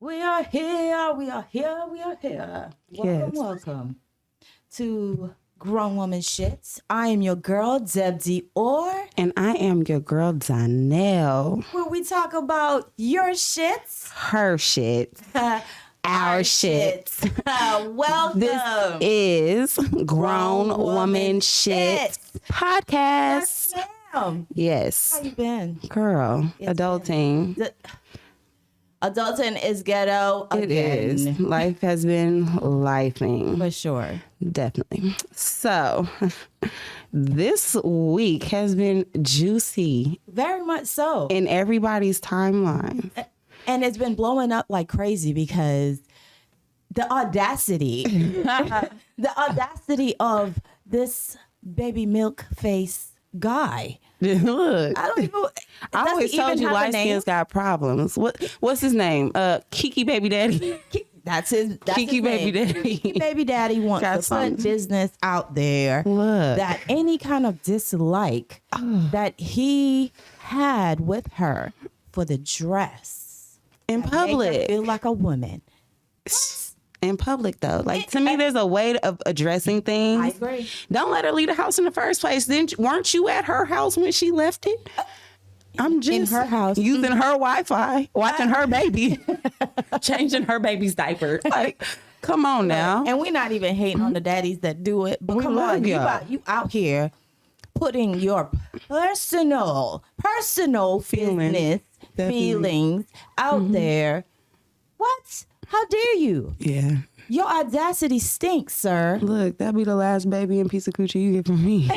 We are here, we are here, we are here. Welcome, welcome to Grown Woman Shhyt. I am your girl, Deb Dior. And I am your girl, Donnell. Where we talk about your shits. Her shit. Our shit. Welcome. This is Grown Woman Shhyt podcast. Yes, ma'am. Yes. How you been? Girl, adulting. Adulting is ghetto again. It is. Life has been lifing. For sure. Definitely. So, this week has been juicy. Very much so. In everybody's timeline. And it's been blowing up like crazy because the audacity, the audacity of this baby milk face guy. Look, I don't even. I always told you light skins got problems. What's his name? Kiki Baby Daddy. That's his. That's Kiki his Baby name. Daddy. Kiki Baby Daddy wants Got to something. put business out there. Look. That any kind of dislike that he had with her for the dress In that made her public. feel like a woman. In public, though. Like, to me, there's a way of addressing things. I agree. Don't let her leave the house in the first place. Weren't you at her house when she left it? I'm just In her house. using her Wi-Fi, watching her baby, changing her baby's diaper. Like, come on now. And we're not even hating on the daddies that do it, but We come love on, y'all. you out here putting your personal Feelings. business Definitely. feelings out there. What? How dare you? Yeah. Your audacity stinks, sir. Look, that'll be the last baby and piece of coochie you get from me.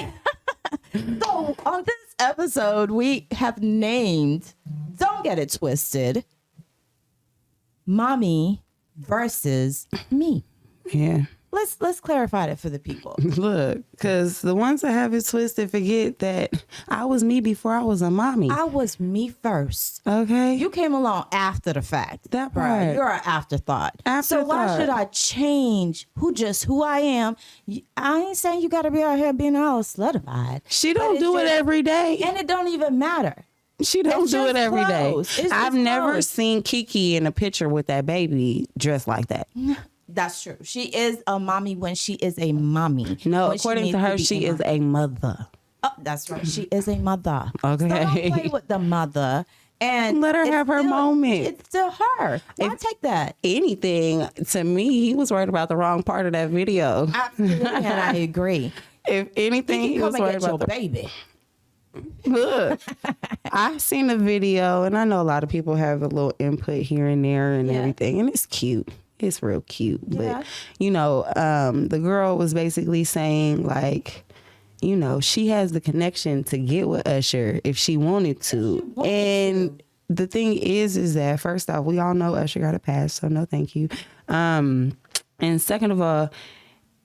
So on this episode, we have named, don't get it twisted, mommy versus me. Yeah. Let's clarify that for the people. Look, because the ones that have it twisted forget that I was me before I was a mommy. I was me first. Okay? You came along after the fact. That Bruh, part. You're an afterthought. So why Afterthought. should I change who I am? I ain't saying you got to be out here being all slutified. She But don't it's do it just- every day. And it don't even matter. She don't it's do just it every day. clothes. It's I've just never clothes. seen Kiki in a picture with that baby dressed like that. That's true. She is a mommy when she is a mommy. No, When she according needs to her, be she a is mommy. a mother. Oh, that's right. She is a mother. Okay. So don't play with the mother. And Let her it's have her moment. It's still her. Why take that? Anything, to me, he was worried about the wrong part of that video. Absolutely, and I agree. If anything, You he can was come and worried get your about the... baby. Look, I've seen the video, and I know a lot of people have a little input here and there and Yeah. everything, and it's cute. It's real cute. Yeah. But, the girl was basically saying, like, she has the connection to get with Usher if she wanted to. And the thing is that, first off, we all know Usher got a pass, so no thank you. And second of all,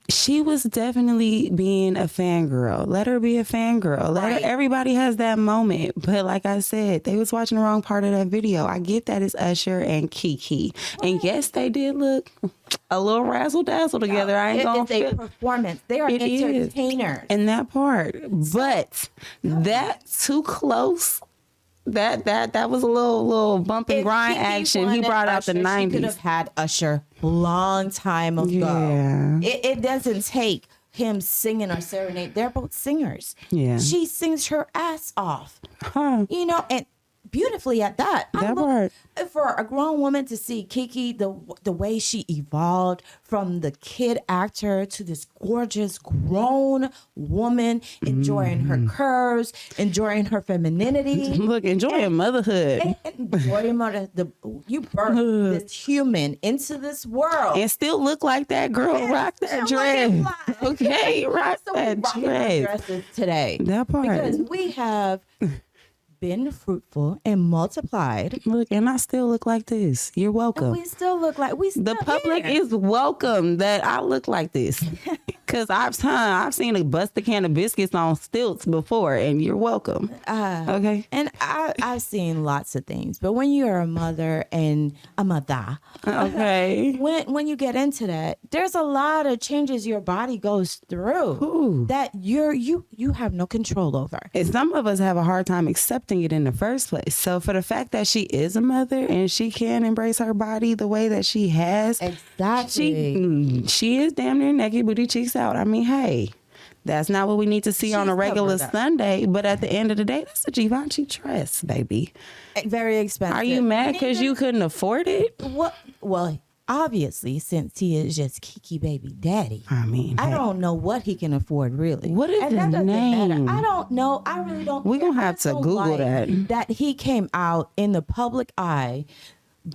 she was definitely being a fangirl. Let her be a fangirl. Right. Everybody has that moment. But like I said, they was watching the wrong part of that video. I get that it's Usher and Kiki. And yes, they did look a little razzle dazzle together. I ain't gonna It's a performance. They are It is. entertainers. in that part. But that too close. That was a little bump and If grind Kiki action. He wanted brought out Usher, the She could 90s. have had Usher long time ago. Yeah. It doesn't take him singing or serenade. They're both singers. Yeah. She sings her ass off. Huh. And beautifully at that. That part. For a grown woman to see Kiki, the way she evolved from the kid actor to this gorgeous grown woman, enjoying her curves, enjoying her femininity. Look, enjoying motherhood. And enjoying you birthed this human into this world. And still look like that girl. And Rock that still dress. looking fly. Okay, rock So we that rocking our dress. dresses today. That part. Because we have been fruitful and multiplied. Look, and I still look like this. You're welcome. We still look like we still The public here. is welcome that I look like this. Cause I've seen a busted can of biscuits on stilts before, and you're welcome. Okay. And I've seen lots of things, but when you're a mother and a mother, Okay. when you get into that, there's a lot of changes your body goes through that you have no control over. And some of us have a hard time accepting it in the first place. So for the fact that she is a mother and she can embrace her body the way that she has, Exactly. she is damn near naked, booty cheeks out. I mean, hey, that's not what we need to see on a regular Sunday. But at the end of the day, that's a Givenchy dress, baby. Very expensive. Are you mad because you couldn't afford it? What? Well, obviously, since he is just Kiki baby daddy. I mean, I don't know what he can afford, really. What is and his that doesn't name? matter. I don't know. I really don't. We're going to have I to don't Google like that. he came out in the public eye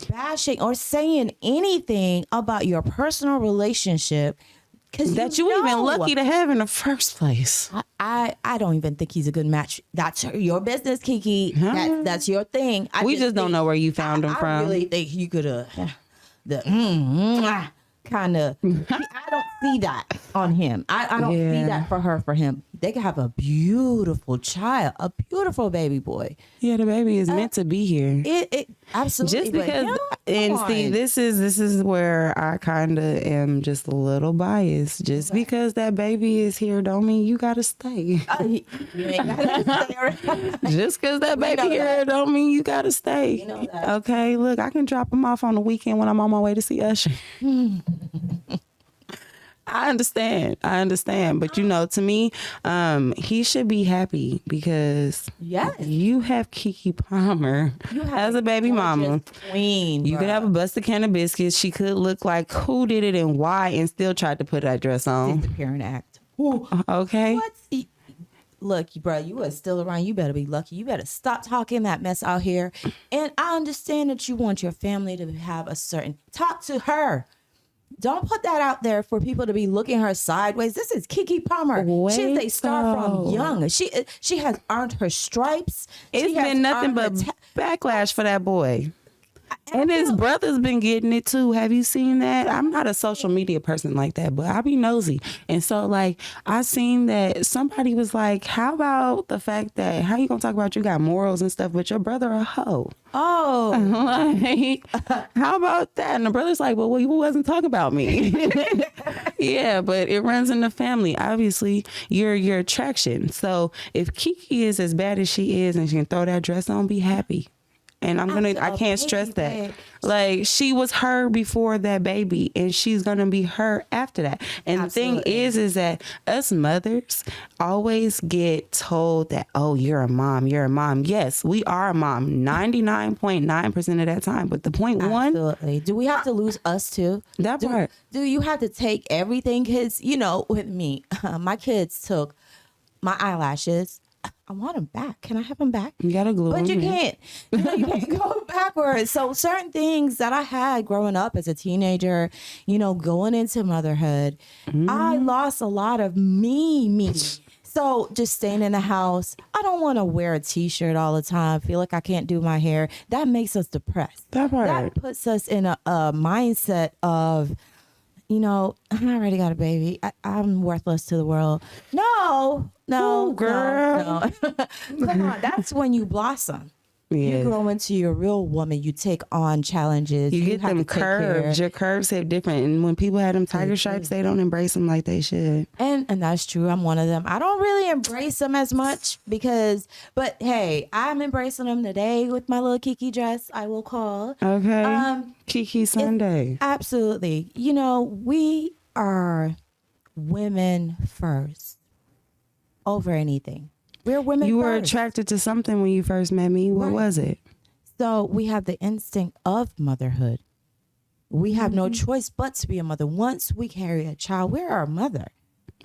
bashing or saying anything about your personal relationship. That you even lucky to have in the first place. I don't even think he's a good match. That's your business, Kiki. That's your thing. We just don't know where you found him from. I really think you could have kind of. I don't see that on him. I don't see that for him. They could have a beautiful child, a beautiful baby boy. Yeah, the baby is meant to be here. It absolutely. Just because, and see, this is where I kind of am just a little biased. Just because that baby is here, don't mean you gotta stay. You ain't gotta stay around. Just because that baby here, don't mean you gotta stay. You know that. Okay, look, I can drop him off on the weekend when I'm on my way to see Usher. I understand, but you know, to me, he should be happy because you have Keke Palmer as a baby mama. Queen, you could have a busted can of biscuits. She could look like who did it and why, and still tried to put that dress on. It's the parent act. Okay. Look, bro, you are still around. You better be lucky. You better stop talking that mess out here. And I understand that you want your family to have a certain talk to her. Don't put that out there for people to be looking her sideways. This is Keke Palmer. She's a star from young. She has earned her stripes. It's been nothing but backlash for that boy. And his brother's been getting it too. Have you seen that? I'm not a social media person like that, but I be nosy. And so like I seen that somebody was like, how about the fact that how you gonna talk about you got morals and stuff, but your brother a hoe? Oh. Like, how about that? And the brother's like, well, you wasn't talking about me. Yeah, but it runs in the family. Obviously, you're your attraction. So if Keke is as bad as she is and she can throw that dress on, be happy. And I can't stress that. Like, she was her before that baby, and she's going to be her after that. And the thing is that us mothers always get told that, oh, you're a mom. Yes, we are a mom 99.9% of that time. But the point Absolutely. Do we have to lose us too? That part. Do you have to take everything? Because, you know, with me, my kids took my eyelashes. I want them back. Can I have them back? You gotta glue but them. You can't. You can't go backwards. So certain things that I had growing up as a teenager, you know, going into motherhood, I lost a lot of me. So just staying in the house, I don't want to wear a t-shirt all the time. Feel like I can't do my hair. That makes us depressed. That part. That puts us in a mindset of, you know, I already got a baby. I'm worthless to the world. No, girl. No. Come on, that's when you blossom. Yes. You grow into your real woman. You take on challenges. You get them curves. Your curves hit different. And when people have them tiger stripes, they don't embrace them like they should. And that's true. I'm one of them. I don't really embrace them as much but hey, I'm embracing them today with my little Kiki dress, I will call. Okay. Kiki Sunday. Absolutely. You know, we are women first over anything. We're women You first. were attracted to something when you first met me. What was it? So we have the instinct of motherhood. We have no choice but to be a mother. Once we carry a child, we're our mother.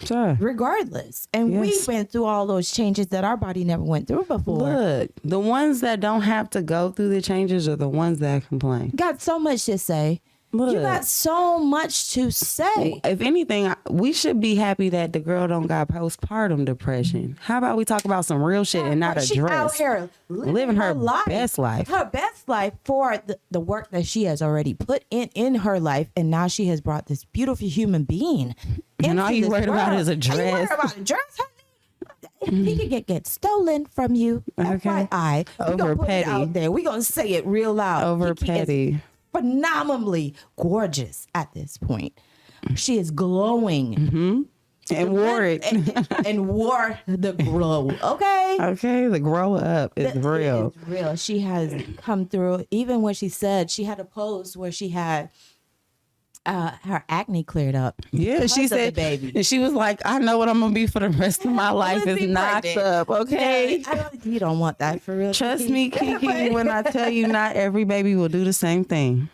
Sure. Regardless. And we went through all those changes that our body never went through before. Look, the ones that don't have to go through the changes are the ones that complain. Got so much to say. Look, you got so much to say. If anything, we should be happy that the girl don't got postpartum depression. How about we talk about some real shit and not a She's dress? out here living her best life. Her best life for the work that she has already put in her life. And now she has brought this beautiful human being And all you worried about is a dress. You worried about a dress, honey? He could get stolen from you. Okay. FYI. Over We gonna put petty. it out there. We gonna say it real loud. Over Kiki is petty. phenomenally gorgeous at this point. She is glowing. And wore it. and wore the glow. Okay. Okay, the grow up is real. It's real. She has come through. Even when she said she had a post where she had her acne cleared up. Yeah, she because of the said, baby. and she was like, I know what I'm gonna be for the rest of my life Let's is be knocked pregnant. up. Okay. Yeah, you don't want that for real. Trust Kiki. me, Kiki, when I tell you not every baby will do the same thing.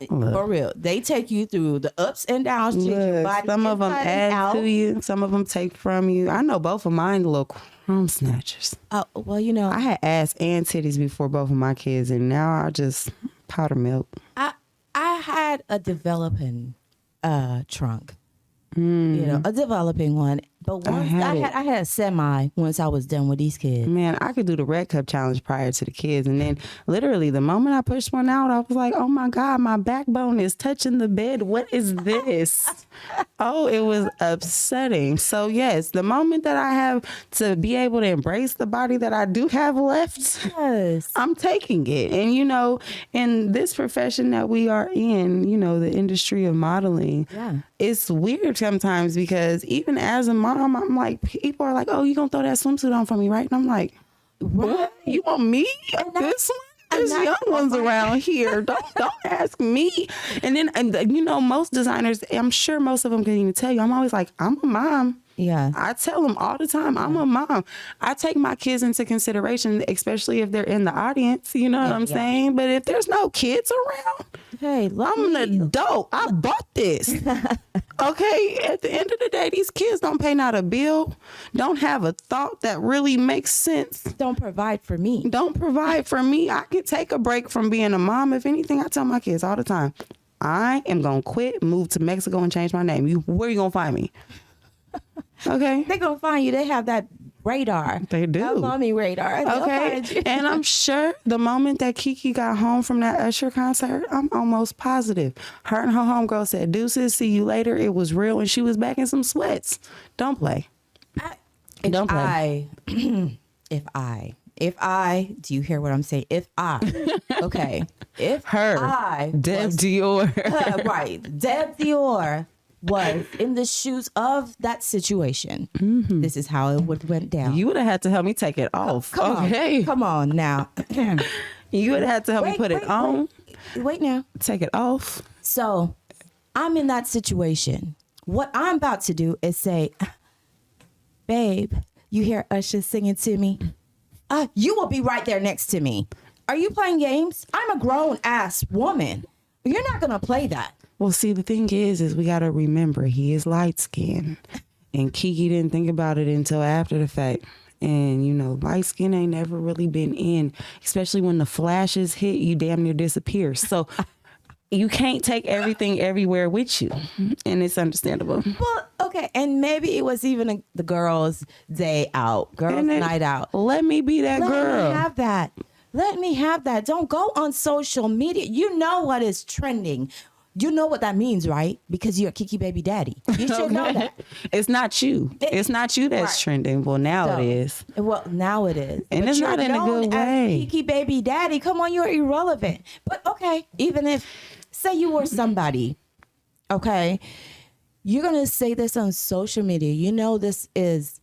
For real. They take you through the ups and downs. Change your Look, body some of them inside and add out. to you, some of them take from you. I know both of mine look crumb snatchers. Well, you know, I had ass and titties before both of my kids, and now I just powder milk. I had a developing trunk. You know, a developing one. But once I had a semi once I was done with these kids. Man, I could do the red cup challenge prior to the kids, and then literally the moment I pushed one out, I was like, "Oh my God, my backbone is touching the bed. What is this?" Oh, it was upsetting. So yes, the moment that I have to be able to embrace the body that I do have left, Yes. I'm taking it. And you know, in this profession that we are in, you know, the industry of modeling, Yeah. it's weird sometimes because even as a mom, I'm like, people are like, "Oh, you gonna throw that swimsuit on for me, right?" And I'm like, "What? You want me? This one? There's young ones around here. Don't ask me." And you know, most designers, I'm sure most of them can even tell you, I'm always like, "I'm a mom." Yeah. I tell them all the time, I'm a mom. I take my kids into consideration, especially if they're in the audience. You know what I'm saying? But if there's no kids around, Hey, I'm an adult. I bought this. Okay, at the end of the day, these kids don't pay not a bill, don't have a thought that really makes sense. don't provide for me. Don't provide for me. I can take a break from being a mom. If anything, I tell my kids all the time, I am going to quit, move to Mexico and change my name. Where you going to find me? Okay. They're going to find you. They have that radar. They do. That mommy radar. They'll Okay. find you. And I'm sure the moment that Kiki got home from that Usher concert, I'm almost positive. Her and her homegirl said, "Deuces, see you later." It was real. And she was back in some sweats. Don't play. Don't play. If I, do you hear what I'm saying? If I, okay. If Her, Deb Dior. right. Deb Dior was in the shoes of that situation. This is how it went down. You would have had to help me take it off. Come Okay. on. Come on now. You would have had to help me put it on, Wait now. take it off. So I'm in that situation. What I'm about to do is say, "Babe, you hear Usher singing to me? You will be right there next to me. Are you playing games? I'm a grown ass woman. You're not going to play that." Well, see, the thing is we got to remember he is light skinned, and Kiki didn't think about it until after the fact. And, you know, light skin ain't never really been in, especially when the flashes hit, you damn near disappear. So you can't take everything everywhere with you. And it's understandable. Well, okay. And maybe it was even the girls' day out, girls' night out. Let me be that girl. Let me have that. Let me have that. Don't go on social media. You know what is trending. You know what that means, right? Because you're a Kiki baby daddy. You should know that. It's not you. It's not you that's Right. trending. Well, now it is. Well, now it is. And But it's you're not in a known good as way. Kiki baby daddy. Come on, you're irrelevant. But okay, even if, say you were somebody, okay, you're going to say this on social media. You know this is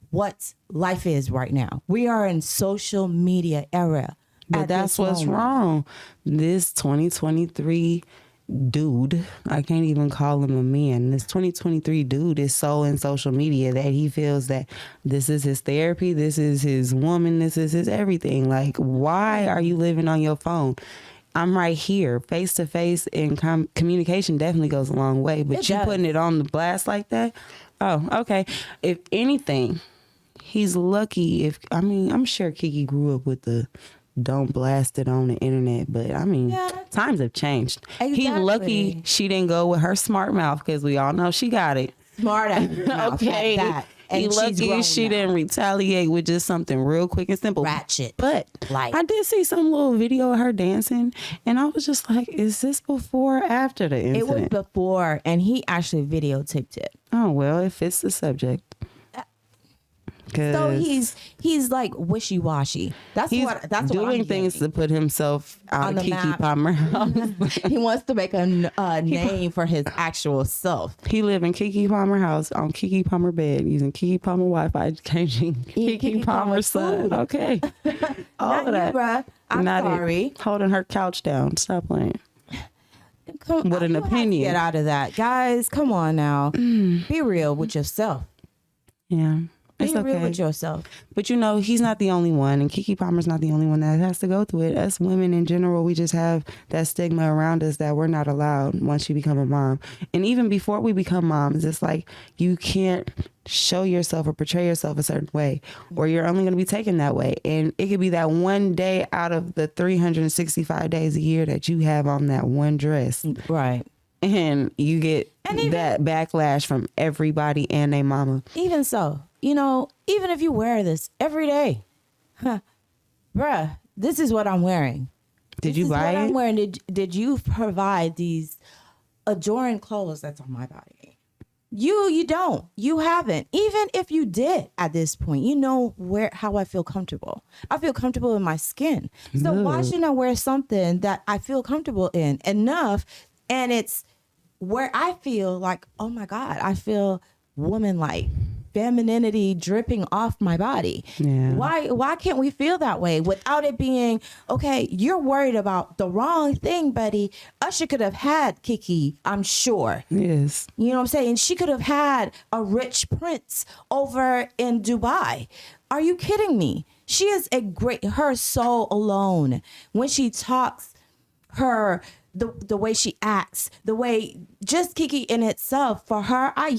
what life is right now. We are in social media era. But that's what's wrong. This 2023 dude, I can't even call him a man. This 2023 dude is so in social media that he feels that this is his therapy, this is his woman, this is his everything. Like, why are you living on your phone? I'm right here. Face to face and communication definitely goes a long way. But you putting it on the blast like that? Oh, okay. If anything, he's lucky. I'm sure Kiki grew up with the don't blast it on the internet, but I mean, times have changed. Exactly. He's lucky she didn't go with her smart mouth because we all know she got it. Smart ass mouth, Okay. that. and she's lucky grown she now. didn't retaliate with just something real quick and simple. Ratchet. But Like- I did see some little video of her dancing, and I was just like, is this before or after the It was incident? before, and he actually videotaped it. Oh, well, it fits the subject. So he's like wishy washy. That's He's what doing I'm things getting. to put himself out On of the Keke map. Palmer house. He wants to make a name for his actual self. He live in Keke Palmer house on Keke Palmer bed using Keke Palmer Wi-Fi, changing Eat Keke Keke Palmer's Palmer son. food. Okay, all Not of that. you, bruh. I'm Not it. sorry. Holding her couch down. Stop playing. Come, With an you have to opinion. Get out of that, guys. Come on now. Be real with yourself. Yeah, it's Be real okay. with yourself. But you know, he's not the only one, and Keke Palmer's not the only one that has to go through it. Us women in general, we just have that stigma around us that we're not allowed once you become a mom. And even before we become moms, it's like you can't show yourself or portray yourself a certain way, or you're only going to be taken that way. And it could be that one day out of the 365 days a year that you have on that one dress. Right. And you get even- that backlash from everybody and their mama. Even so, even if you wear this every day, bruh, this is what I'm wearing. Did This you is buy what I'm it? wearing. Did you provide these adoring clothes that's on my body? You don't. You haven't. Even if you did at this point, you know how I feel comfortable. I feel comfortable in my skin. So why shouldn't I wear something that I feel comfortable in enough? And it's where I feel like, oh my God, I feel woman-like, femininity dripping off my body. Yeah. Why can't we feel that way without it being, okay, you're worried about the wrong thing, buddy. Usher could have had Keke, I'm sure. Yes. You know what I'm saying? She could have had a rich prince over in Dubai. Are you kidding me? She is her soul alone. When she talks, the way she acts, the way just Keke in itself, for her, I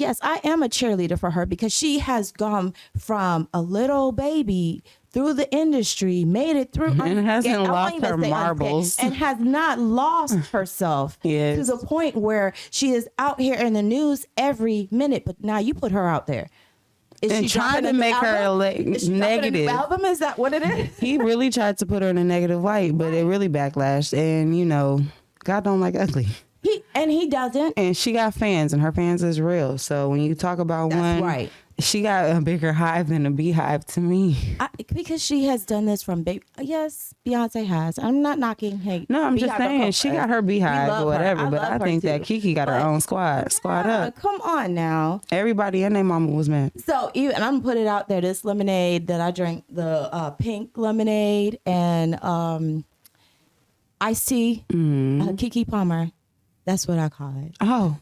am a cheerleader for her because she has gone from a little baby through the industry, made it through, And hasn't I won't lost even her say marbles. and has not lost herself Yes. to the point where she is out here in the news every minute. But now you put her out there. Is And she trying dropping to a new make her album? Is she dropping a new negative. album? Is that what it is? He really tried to put her in a negative light, but it really backlashed. And God don't like ugly. He doesn't. And she got fans, and her fans is real. So when you talk about That's one, right. she got a bigger hive than a beehive to me. Because she has done this from baby. Yes, Beyonce has. I'm not knocking. Hey, No, I'm just Beehive, don't saying come she for got us. her We beehive love or whatever. her. But love I her think that too. Keke got her But- own squad up. Come on now. Everybody and their mama was mad. So even I'm gonna put it out there. This lemonade that I drank, the pink lemonade and iced tea, Keke Palmer. That's what I call it. Oh,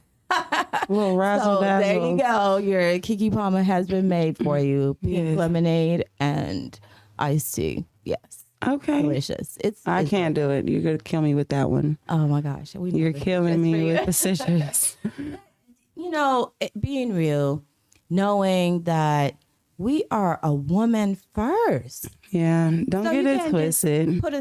little razzle So dazzle. there you go. Your Keke Palmer has been made for you. Pink Yes. lemonade and iced tea. Yes, Okay. delicious. I it's- can't do it. You're gonna kill me with that one. Oh my gosh, You're killing me with the citrus. Being real, knowing that we are a woman first. Yeah, don't So get you it can't twisted. just put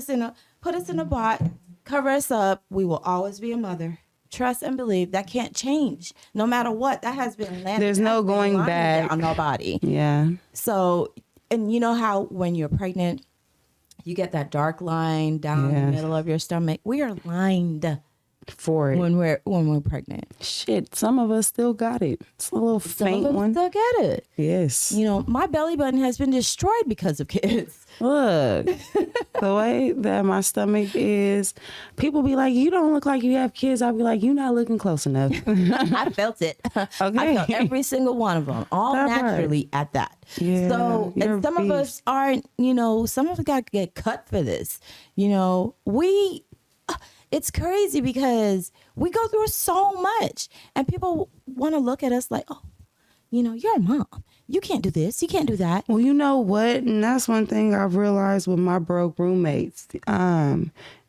us in a bot, cover us up. We will always be a mother. Trust and believe that can't change, no matter what. That has been landed. There's no going back. on nobody. Yeah, So, and you know how when you're pregnant, you get that dark line down Yeah. the middle of your stomach. We are lined for it. when we're pregnant. Shit, some of us still got it. It's a little Some faint of us one. still get it. Yes. My belly button has been destroyed because of kids. Look, the way that my stomach is, people be like, "You don't look like you have kids." I'll be like, "You're not looking close enough." I felt it. I felt every single one of them, all That part. naturally at that. Yeah, So, you're and some a of us beast. aren't, some of us got to get cut for this. It's crazy because we go through so much and people want to look at us like, oh, you're a mom. You can't do this. You can't do that. Well, you know what? And that's one thing I've realized with my broke roommates.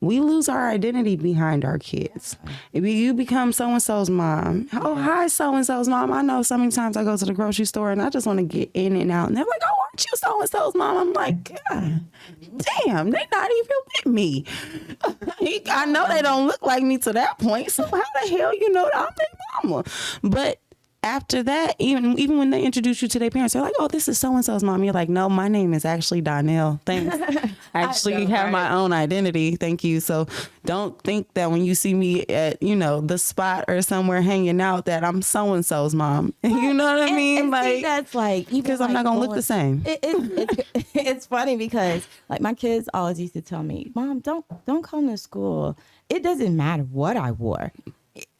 We lose our identity behind our kids. If you become so-and-so's mom. Oh, hi, so-and-so's mom. I know so many times I go to the grocery store and I just want to get in and out. And they're like, oh, aren't you so-and-so's mom? I'm like, God, damn, they not even with me. I know they don't look like me to that point. So how the hell you know that I'm their mama? But after that, even when they introduce you to their parents, they're like, "Oh, this is so and so's mom." You're like, "No, my name is actually Donnell. Thanks. I actually have my own identity. Thank you." So don't think that when you see me at the spot or somewhere hanging out that I'm so and so's mom. You know what I mean? And like see, that's like because I'm not gonna look the same. It's funny because like my kids always used to tell me, "Mom, don't come to school. It doesn't matter what I wore."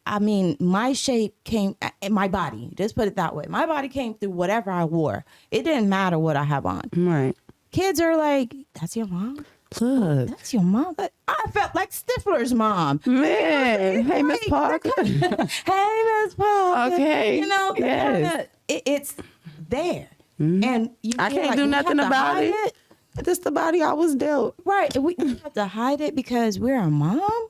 I mean, my shape came in my body. Just put it that way. My body came through whatever I wore. It didn't matter what I have on. Right. Kids are like, "That's your mom? Look. That's your mom?" But I felt like Stifler's mom. Man. Hey, Miss Parker. Hey, Miss Parker. Okay. Yes. It's there. Mm-hmm. And I can't do nothing about it. It's the body I was dealt. Right. We have to hide it because we're a mom?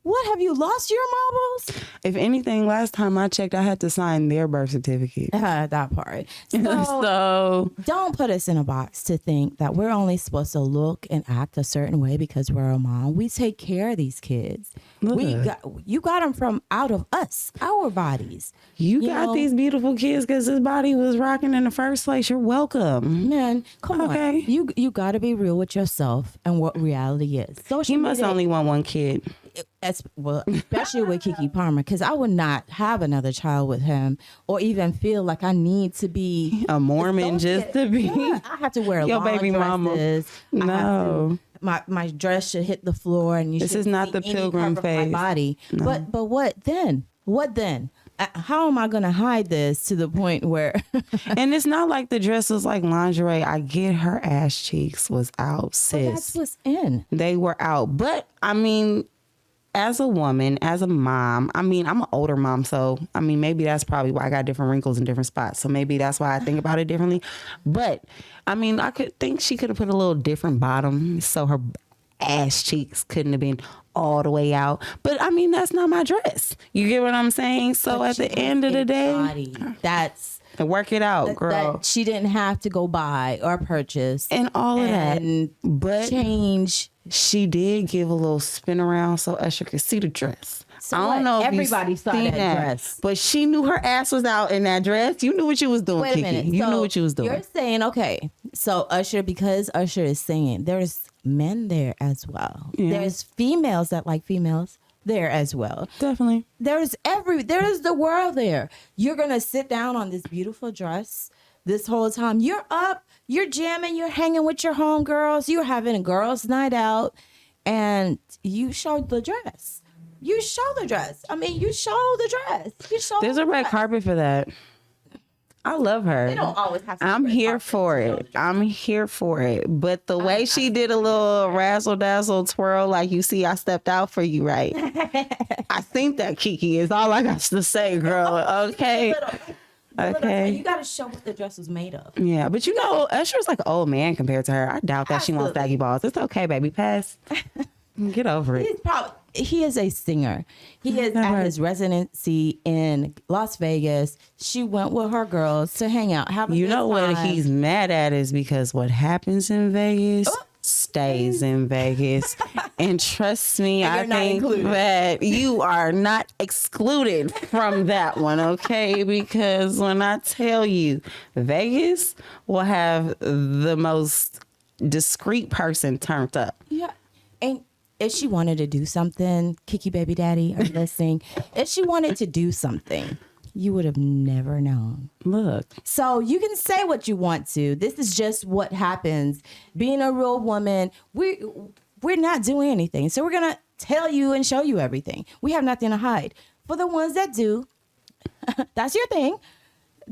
What, have you lost your marbles? If anything, last time I checked, I had to sign their birth certificate. That part. So don't put us in a box to think that we're only supposed to look and act a certain way because we're a mom. We take care of these kids. You got them from out of us, our bodies. You got these beautiful kids because this body was rocking in the first place. You're welcome. Man, come on. You got to be real with yourself and what reality is. He must only want one kid. Especially with Keke Palmer, because I would not have another child with him or even feel like I need to be a Mormon just to be. Yeah, I have to wear your baby dresses. Mama. No, my dress should hit the floor, and this is not the pilgrim phase. My body, no. But what then? What then? How am I going to hide this to the point where? And it's not like the dress was like lingerie. I get her ass cheeks was out, sis. But that's what's in. They were out, but I mean. As a woman, as a mom, I mean, I'm an older mom, so I mean, maybe that's probably why I got different wrinkles in different spots. So maybe that's why I think about it differently. But I mean, I could think she could have put a little different bottom so her ass cheeks couldn't have been all the way out. But I mean, that's not my dress. You get what I'm saying? So at the end of the day, that's work it out, girl. That she didn't have to go buy or purchase and all of that, but change. She did give a little spin around so Usher could see the dress. So I don't know if everybody saw that dress. But she knew her ass was out in that dress. You knew what you was doing, Wait a minute. Kiki. You knew what you was doing. You're saying, okay, so Usher, because Usher is singing, there's men there as well. Yeah. There's females that like females there as well. Definitely. There is the world there. You're going to sit down on this beautiful dress this whole time. You're up. You're jamming, you're hanging with your homegirls, you're having a girls' night out, and you show the dress. You show the dress. I mean, you show the dress. There's a red carpet for that. I love her. They don't always have to. I'm here for it. I'm here for it. But the way she did a little razzle dazzle twirl, like you see, I stepped out for you, right? I think that Kiki is all I got to say, girl. Okay. Okay. You got to show what the dress was made of. Yeah, but Usher's like an old man compared to her. I doubt that she wants baggy balls. It's okay, baby. Pass. Get over it. He is a singer. He is at his residency in Las Vegas. She went with her girls to hang out. Have a good time. What he's mad at is because what happens in Vegas stays in Vegas. And trust me, I think that you are not excluded from that one, okay? Because when I tell you, Vegas will have the most discreet person turned up. Yeah. And if she wanted to do something, Kiki Baby Daddy, are you listening? If she wanted to do something, you would have never known. Look. So you can say what you want to. This is just what happens. Being a real woman, we're not doing anything. So we're going to tell you and show you everything. We have nothing to hide. For the ones that do, that's your thing.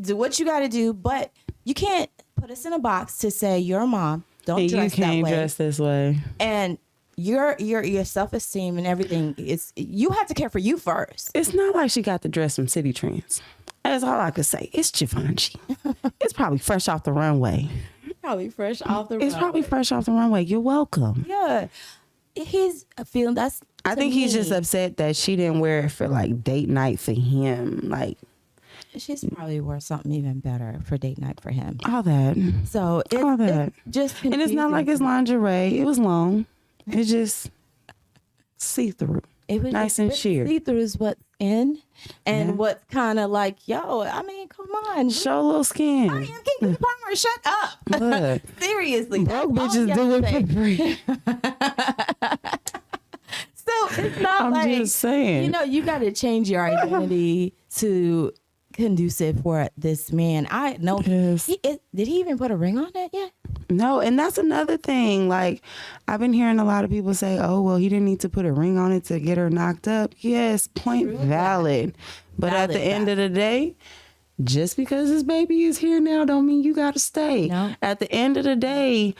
Do what you got to do. But you can't put us in a box to say you're a mom. Don't dress that way. You can't dress this way. And your self-esteem and everything you have to care for you first. It's not like she got the dress from City Trends. That's all I could say. It's Givenchy. It's probably fresh off the runway. Probably fresh off the runway. It's probably fresh off the runway. You're welcome. Yeah. He's feeling that's I think he's just upset that she didn't wear it for like date night for him. Like she's probably wore something even better for date night for him. All that. So all that. It's just and it's not like it's lingerie. It was long. It's just see-through. It was nice and sheer. See-through is what in and what's kind of like, yo, I mean, come on. Show a little skin. I am Kiki Palmer. Shut up. Look, Seriously. broke that's all bitches you do have it to for say. free. So it's not I'm like, just saying. you know, you got to change your identity to conducive for this man. I know. Yes. Did he even put a ring on it yet? No, and that's another thing. Like, I've been hearing a lot of people say, oh, well, he didn't need to put a ring on it to get her knocked up. Yes, point valid. But at the end of the day, just because his baby is here now don't mean you got to stay. No. At the end of the day,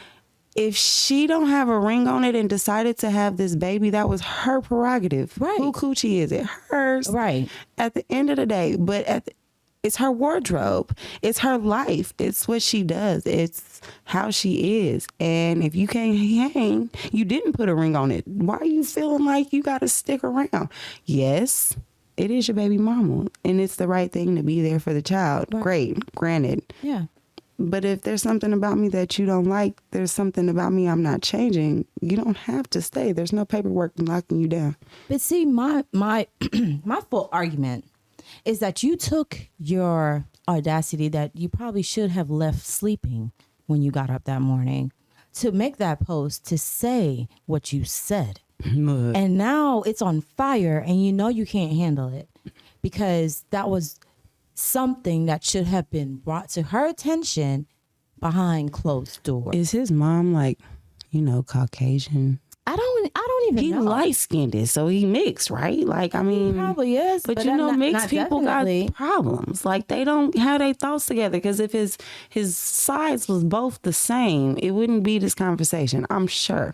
if she don't have a ring on it and decided to have this baby, that was her prerogative. Right. Who coochie is it? Hers. Right. At the end of the day, but it's her wardrobe. It's her life. It's what she does. It's how she is. And if you can't hang, you didn't put a ring on it. Why are you feeling like you got to stick around? Yes, it is your baby mama, and it's the right thing to be there for the child. Right. Great, granted. Yeah. But if there's something about me that you don't like, there's something about me I'm not changing, you don't have to stay. There's no paperwork locking you down. But see, my my full argument is that you took your audacity that you probably should have left sleeping when you got up that morning to make that post to say what you said. And now it's on fire and you know you can't handle it because that was something that should have been brought to her attention behind closed doors. Is his mom like, Caucasian? I don't even know. He light-skinned, so he mixed, right? Like, I mean, He probably is, but not mixed people definitely. got problems. Like, they don't have their thoughts together. Because if his sides was both the same, it wouldn't be this conversation. I'm sure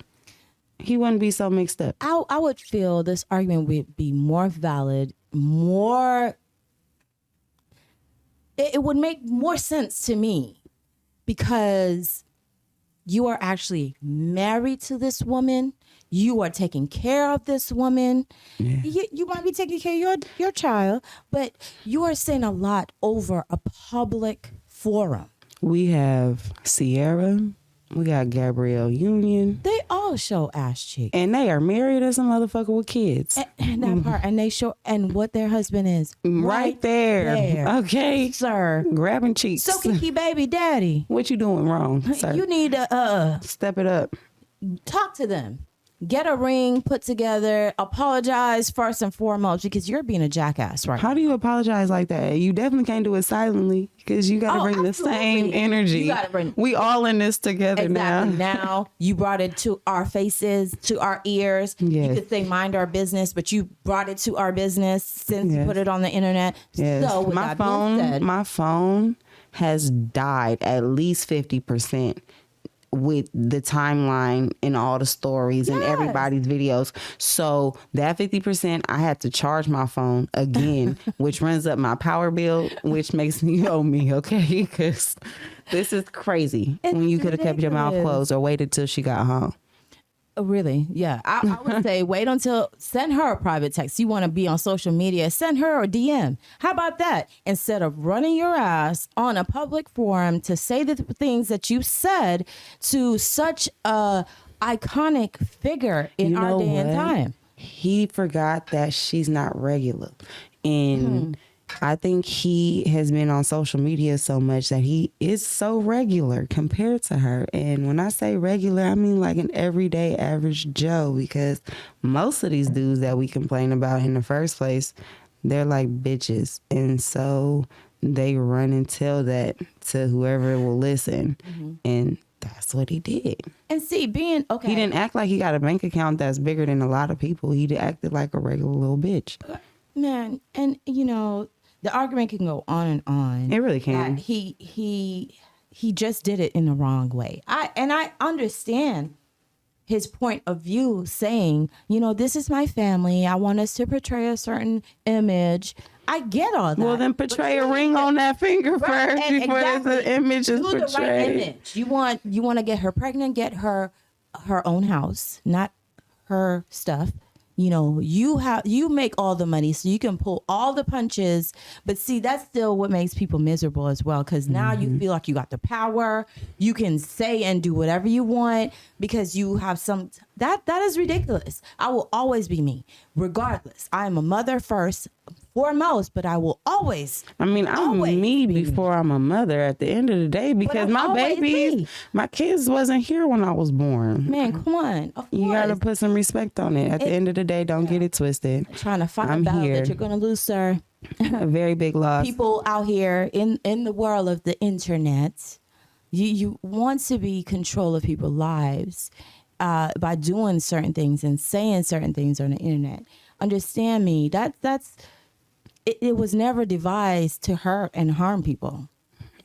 he wouldn't be so mixed up. I would feel this argument would be more valid, it would make more sense to me because you are actually married to this woman. You are taking care of this woman. Yeah. You might be taking care of your child, but you are saying a lot over a public forum. We have Sierra. We got Gabrielle Union. They all show ass cheeks. And they are married as a motherfucker with kids. And that part. And they show, and what their husband is. Right there. Okay. Sir. Grabbing cheeks. So Kiki baby daddy. What you doing wrong, sir? You need to step it up. Talk to them. Get a ring put together. Apologize first and foremost because you're being a jackass right now. How do you apologize like that? You definitely can't do it silently because you got to bring absolutely. the same energy. You gotta bring. We all in this together Exactly. now. Now you brought it to our faces, to our ears. Yes. You could say mind our business, but you brought it to our business since you put it on the internet. Yes. So with that being said, my phone has died at least 50%. With the timeline and all the stories and everybody's videos. So that 50%, I had to charge my phone again, which runs up my power bill, which makes me owe me, okay? Because this is crazy. It's when you could have kept your mouth ridiculous. closed or waited till she got home. Really? Yeah. I would say wait until, send her a private text. You want to be on social media, send her a DM. How about that? Instead of running your ass on a public forum to say the things that you said to such a iconic figure in our day and time. He forgot that she's not regular. And I think he has been on social media so much that he is so regular compared to her. And when I say regular, I mean like an everyday average Joe, because most of these dudes that we complain about in the first place, they're like bitches. And so they run and tell that to whoever will listen. And that's what he did. And see, being, okay. He didn't act like he got a bank account that's bigger than a lot of people. He acted like a regular little bitch. Man, and the argument can go on and on. It really can. He just did it in the wrong way. I understand his point of view saying, this is my family. I want us to portray a certain image. I get all that. Well, then portray a ring on that finger first before the image is portrayed. The right image. You want to get her pregnant, get her own house, not her stuff. You make all the money so you can pull all the punches, but see, that's still what makes people miserable as well, because now you feel like you got the power, you can say and do whatever you want because you have that is ridiculous. I will always be me regardless. I am a mother first, foremost, but I will always. I mean, I'm always me be before I'm a mother at the end of the day, because I'm my always babies, me. my kids wasn't here when I was born. Man, come on. Of You got to course. put some respect on it. At the end of the day, don't get it twisted. Trying to fight I'm a battle here. that you're going to lose, sir. A very big loss. People out here in the world of the internet, you want to be in control of people's lives by doing certain things and saying certain things on the internet. Understand me, that's it was never devised to hurt and harm people.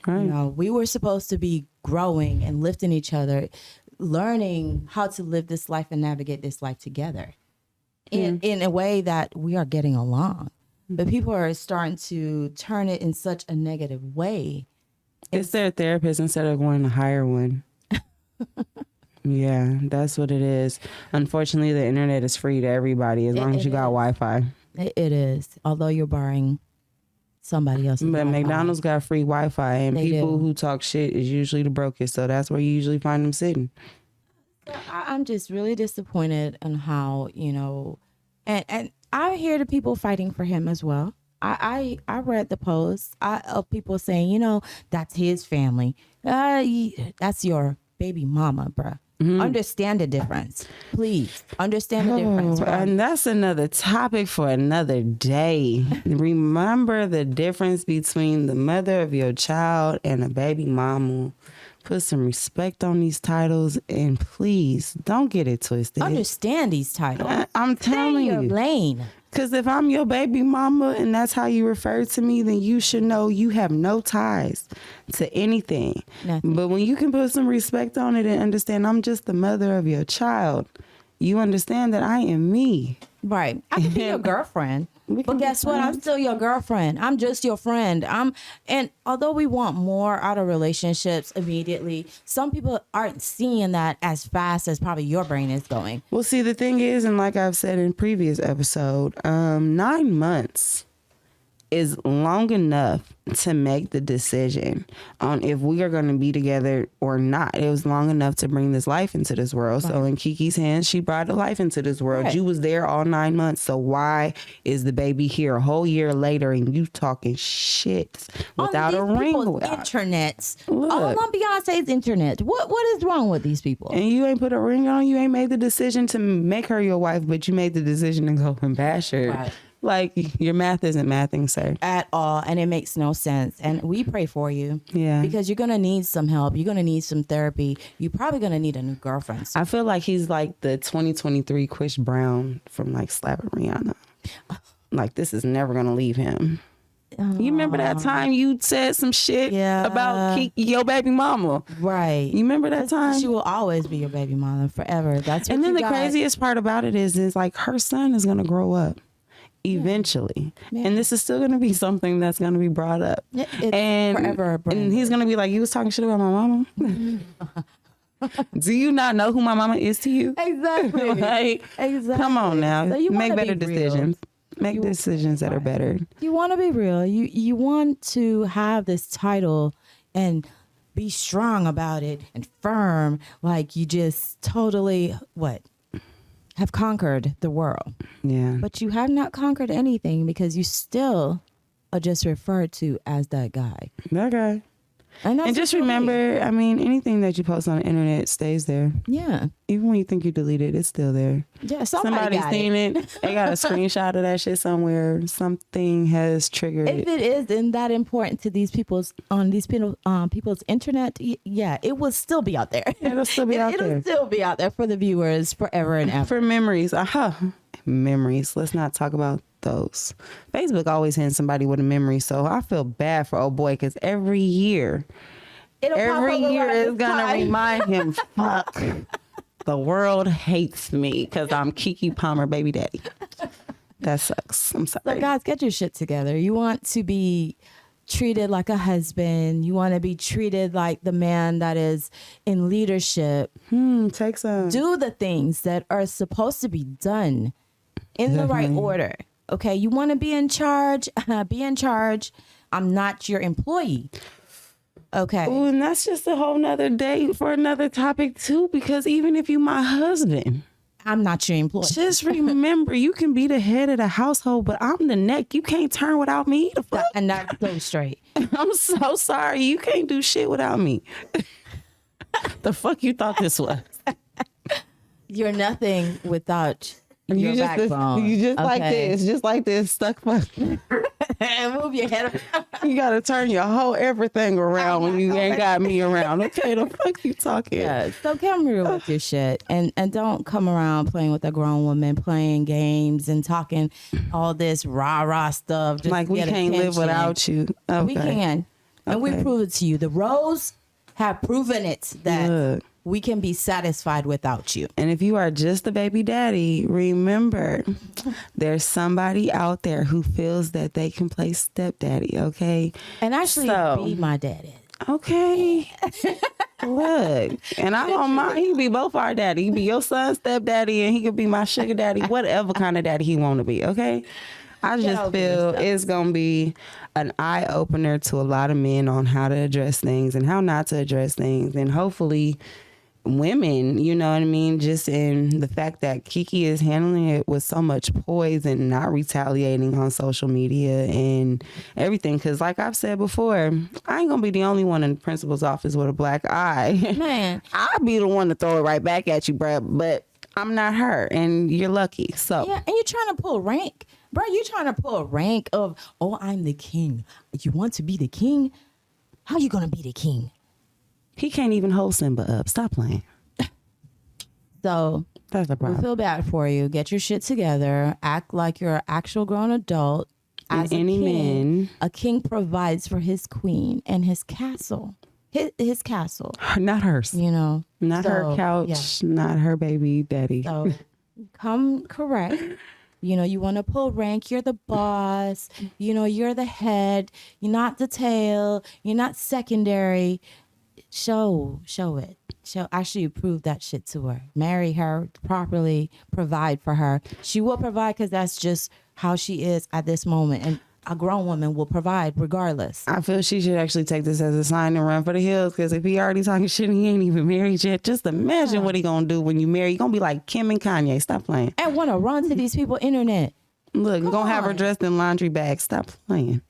Right. You know, we were supposed to be growing and lifting each other, learning how to live this life and navigate this life together in a way that we are getting along. But people are starting to turn it in such a negative way. It's their therapist instead of going to hire one. Yeah, that's what it is. Unfortunately, the internet is free to everybody as long as you got Wi-Fi. It is, although you're borrowing somebody else's. But Wi-Fi. McDonald's got free Wi-Fi, and They people do. who talk shit is usually the brokest. So that's where you usually find them sitting. I'm just really disappointed in how, you know, and I hear the people fighting for him as well. I read the posts of people saying, you know, that's his family. That's your baby mama, bruh. Understand the difference. Please understand the difference. And that's another topic for another day. Remember the difference between the mother of your child and a baby mama. Put some respect on these titles, and please don't get it twisted. Understand these titles. I'm telling Stay in your you. lane. Because if I'm your baby mama and that's how you refer to me, then you should know you have no ties to anything. Nothing. But when you can put some respect on it and understand I'm just the mother of your child, you understand that I am me. Right. I can be your girlfriend. We can But be guess what? I'm friends. still your girlfriend. I'm just your friend. And although we want more out of relationships immediately, some people aren't seeing that as fast as probably your brain is going. Well, see, the thing is, and like I've said in previous episode, 9 months is long enough to make the decision on if we are going to be together or not. It was long enough to bring this life into this world. So in Kiki's hands, she brought a life into this world. Right. You was there all 9 months. So why is the baby here a whole year later and you talking shit without a On these ring? people's internets. Look. All on Beyonce's internet. What is wrong with these people? And you ain't put a ring on. You ain't made the decision to make her your wife, but you made the decision to go and bash her. Right. Like, your math isn't mathing, sir. At all, and it makes no sense. And we pray for you. Yeah. Because you're gonna need some help. You're gonna need some therapy. You're probably gonna need a new girlfriend. I feel like he's like the 2023 Chris Brown from like slapping Rihanna. Like, this is never gonna leave him. You remember that time you said some shit about your baby mama? Right. You remember that time? She will always be your baby mama forever. That's what And then you the got. craziest part about it is like her son is gonna grow up eventually, and this is still gonna be something that's gonna be brought up. It's And forever. and he's gonna be like, you was talking shit about my mama. Do you not know who my mama is to you? Exactly. Like, Exactly. come on now, So you make wanna better be real. decisions. Make decisions that are better. You want to be real. You want to have this title and be strong about it and firm, like you just totally have conquered the world. Yeah. But you have not conquered anything because you still are just referred to as that guy. That guy. And, that's And just okay. remember, I mean, anything that you post on the internet stays there. Yeah. Even when you think you delete it, it's still there. Yeah. Somebody's got seen it. it. They got a screenshot of that shit somewhere. Something has triggered If it. it isn't that people's people's internet, yeah, it will still be out there. It'll still be out It'll there. still be out there for the viewers forever and ever. For memories. Memories. Let's not talk about those. Facebook always hands somebody with a memory. So I feel bad for old boy because every year It'll pop every up year around is this gonna time. remind him, fuck, the world hates me because I'm Kiki Palmer baby daddy. That sucks. I'm sorry. So guys, get your shit together. You want to be treated like a husband. You want to be treated like the man that is in leadership. Take some. Do the things that are supposed to be done in the right order. Okay, you want to be in charge? Be in charge. I'm not your employee. Okay. Ooh, and that's just a whole nother day for another topic too, because even if you my husband, I'm not your employee. Just remember, you can be the head of the household, but I'm the neck. You can't turn without me. The fuck? And that's so straight. I'm so sorry. You can't do shit without me. The fuck you thought this was? You're nothing without your You just backbone. you just like this, stuck fuck. And move your head around. You gotta turn your whole everything around when you ain't got me around. Okay, the fuck you talking? Yeah, so come real with your shit, and don't come around playing with a grown woman, playing games and talking all this rah stuff. Just Like we get can't live attention. without you. Okay. We can, and we Okay. prove it to you. The roles have proven it that Look. we can be satisfied without you. And if you are just a baby daddy, remember there's somebody out there who feels that they can play stepdaddy, okay? And actually, So- be my daddy. Okay. Look, and I don't mind. He can be both our daddy. He can be your son's stepdaddy, and he could be my sugar daddy, whatever kind of daddy he want to be, okay? I just over feel yourself. it's going to be an eye-opener to a lot of men on how to address things and how not to address things. And hopefully women, you know what I mean, just in the fact that Kiki is handling it with so much poise and not retaliating on social media and everything. Because like I've said before, I ain't gonna be the only one in the principal's office with a black eye. Man, I'll be the one to throw it right back at you, bruh, but I'm not her, and you're lucky. So yeah, and you're trying to pull rank. Bro, you're trying to pull rank of, oh, I'm the king. You want to be the king? How you going to be the king? he can't even hold Simba up. Stop playing. So That's a we problem. feel bad for you. Get your shit together. Act like you're an actual grown adult. And As a any king, man- a king provides for his queen and his castle. His castle, Not hers. you know. Not So, her couch. yeah. Not her baby daddy. So come correct. You know, you want to pull rank. You're the boss. You know, you're the head. You're not the tail. You're not secondary. Show it. Actually prove that shit to her. Marry her properly. Provide for her. She will provide because that's just how she is at this moment. And a grown woman will provide regardless. I feel she should actually take this as a sign and run for the hills, because if he already talking shit and he ain't even married yet, just imagine what he gonna do when you marry. You gonna be like Kim and Kanye. Stop playing. And want to run to these people internet. Look, you gonna have her on. dressed in laundry bags. Stop playing.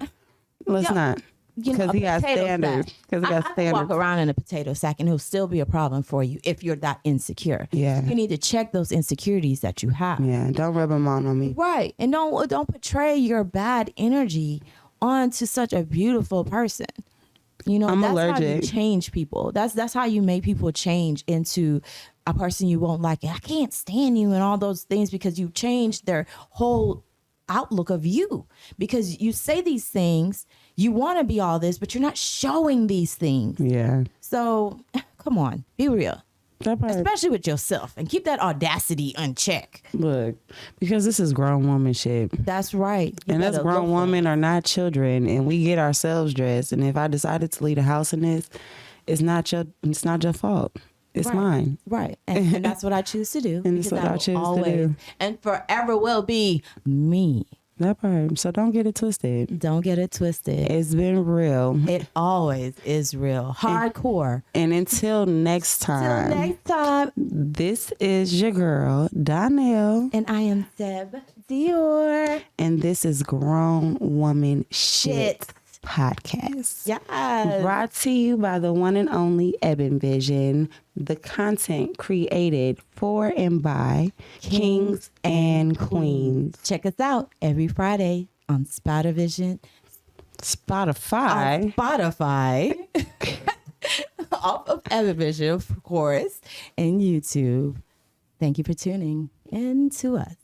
Let's Yo, not. You know, Because a he got potato standards. sack. Because he got I can walk standards. around in a potato sack and it'll still be a problem for you if you're that insecure. Yeah. You need to check those insecurities that you have. Yeah, don't rub them on me. Right. And don't portray your bad energy onto such a beautiful person. You know, I'm that's how you allergic. change people. That's how you make people change into a person you won't like. I can't stand you and all those things because you changed their whole outlook of you, because you say these things, you want to be all this, but you're not showing these things. Yeah. So come on, be real, That part. especially with yourself, and keep that audacity unchecked. Look, because this is grown woman shit. That's right. You And us better grown look for women are not children, and we get ourselves dressed. And if I decided to leave the house in this, it's not your fault. It's Right. mine. Right. And that's what I choose to do. And it's because what that I will choose to always do. and forever will be me. That part. So don't get it twisted. Don't get it twisted. It's been real. It always is real. Hardcore. And until next Till time, next time. this is your girl, Donnell, And I am Deb Dior. and this is Grown Woman Shit Podcast. Yes. Brought to you by the one and only Eben Vision, the content created for and by kings and queens. Check us out every Friday on Spotify. Spotify. Spotify. Off of Evavision, of course, and YouTube. Thank you for tuning in to us.